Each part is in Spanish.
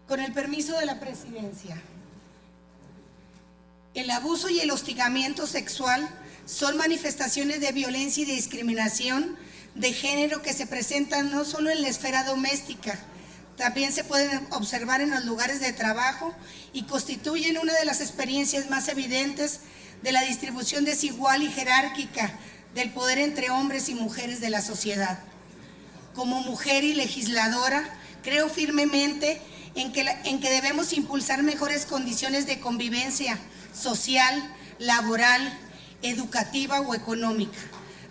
Con el permiso de la presidencia. El abuso y el hostigamiento sexual son manifestaciones de violencia y de discriminación de género que se presentan no solo en la esfera doméstica, también se pueden observar en los lugares de trabajo y constituyen una de las experiencias más evidentes de la distribución desigual y jerárquica del poder entre hombres y mujeres de la sociedad. Como mujer y legisladora, creo firmemente en que debemos impulsar mejores condiciones de convivencia social, laboral, educativa o económica,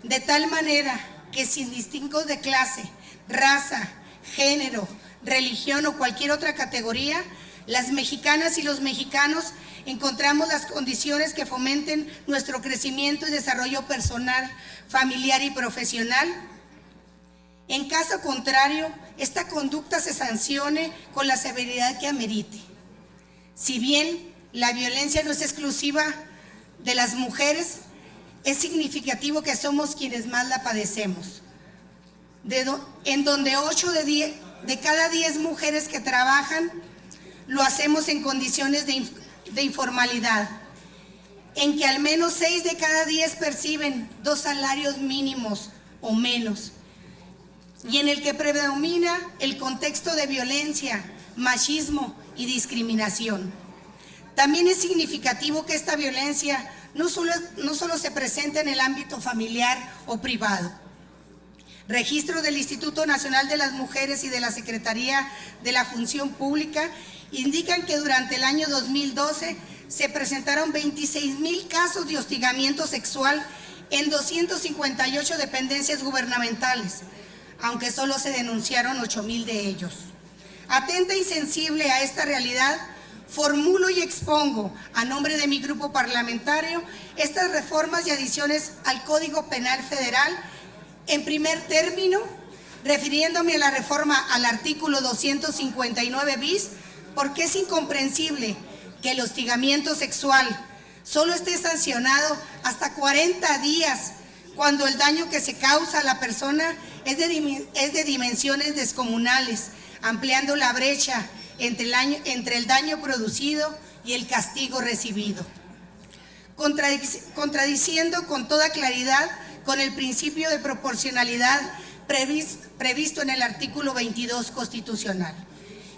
de tal manera que sin distingos de clase, raza, género, religión o cualquier otra categoría, las mexicanas y los mexicanos encontramos las condiciones que fomenten nuestro crecimiento y desarrollo personal, familiar y profesional. En caso contrario, esta conducta se sancione con la severidad que amerite. Si bien la violencia no es exclusiva de las mujeres, es significativo que somos quienes más la padecemos. En donde 8 de cada 10 mujeres que trabajan lo hacemos en condiciones de informalidad, en que al menos 6 de cada 10 perciben 2 salarios mínimos o menos, y en el que predomina el contexto de violencia, machismo y discriminación. También es significativo que esta violencia no solo se presenta en el ámbito familiar o privado. Registros del Instituto Nacional de las Mujeres y de la Secretaría de la Función Pública indican que durante el año 2012 se presentaron 26,000 casos de hostigamiento sexual en 258 dependencias gubernamentales, aunque solo se denunciaron 8,000 de ellos. Atenta y sensible a esta realidad, formulo y expongo a nombre de mi grupo parlamentario estas reformas y adiciones al Código Penal Federal. En primer término, refiriéndome a la reforma al artículo 259 bis, porque es incomprensible que el hostigamiento sexual solo esté sancionado hasta 40 días cuando el daño que se causa a la persona es de dimensiones descomunales, ampliando la brecha entre el daño producido y el castigo recibido, contradiciendo con toda claridad con el principio de proporcionalidad previsto en el artículo 22 constitucional.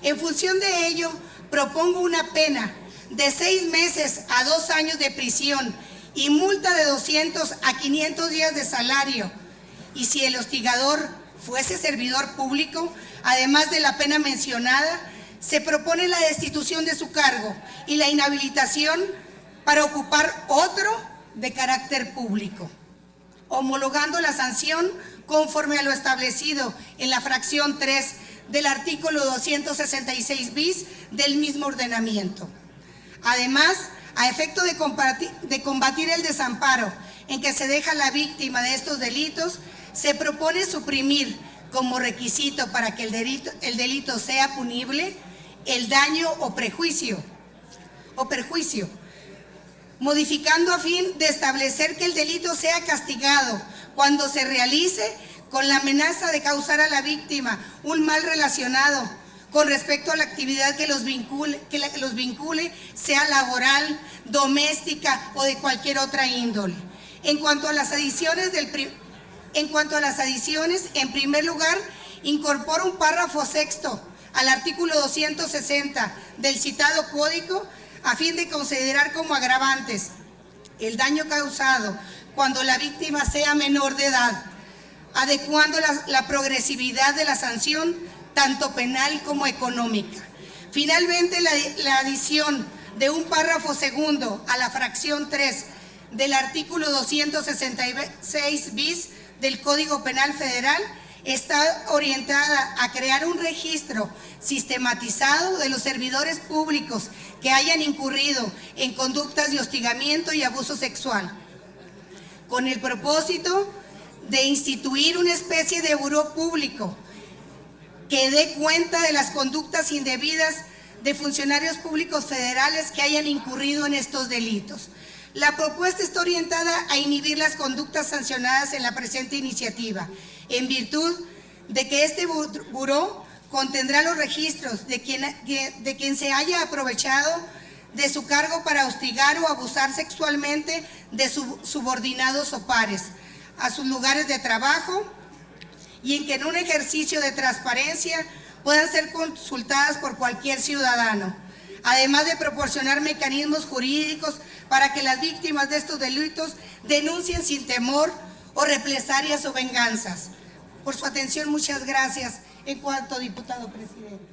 En función de ello, propongo una pena de 6 meses a 2 años de prisión y multa de 200 a 500 días de salario, y si el hostigador fuese servidor público, además de la pena mencionada, se propone la destitución de su cargo y la inhabilitación para ocupar otro de carácter público, homologando la sanción conforme a lo establecido en la fracción 3 del artículo 266 bis del mismo ordenamiento. Además, a efecto de combatir el desamparo en que se deja la víctima de estos delitos, se propone suprimir como requisito para que el delito sea punible el daño o perjuicio, modificando a fin de establecer que el delito sea castigado cuando se realice con la amenaza de causar a la víctima un mal relacionado con respecto a la actividad que los vincule, sea laboral, doméstica o de cualquier otra índole. En cuanto a las adiciones, en primer lugar, incorpora un párrafo sexto al artículo 260 del citado código a fin de considerar como agravantes el daño causado cuando la víctima sea menor de edad, adecuando la progresividad de la sanción tanto penal como económica. Finalmente, la adición de un párrafo segundo a la fracción 3 del artículo 266 bis del Código Penal Federal está orientada a crear un registro sistematizado de los servidores públicos que hayan incurrido en conductas de hostigamiento y abuso sexual, con el propósito de instituir una especie de buró público que dé cuenta de las conductas indebidas de funcionarios públicos federales que hayan incurrido en estos delitos. La propuesta está orientada a inhibir las conductas sancionadas en la presente iniciativa, en virtud de que este buró Contendrá los registros de quien se haya aprovechado de su cargo para hostigar o abusar sexualmente de sus subordinados o pares a sus lugares de trabajo, y en que en un ejercicio de transparencia puedan ser consultadas por cualquier ciudadano, además de proporcionar mecanismos jurídicos para que las víctimas de estos delitos denuncien sin temor o represalias o venganzas. Por su atención, muchas gracias. En cuanto, diputado presidente.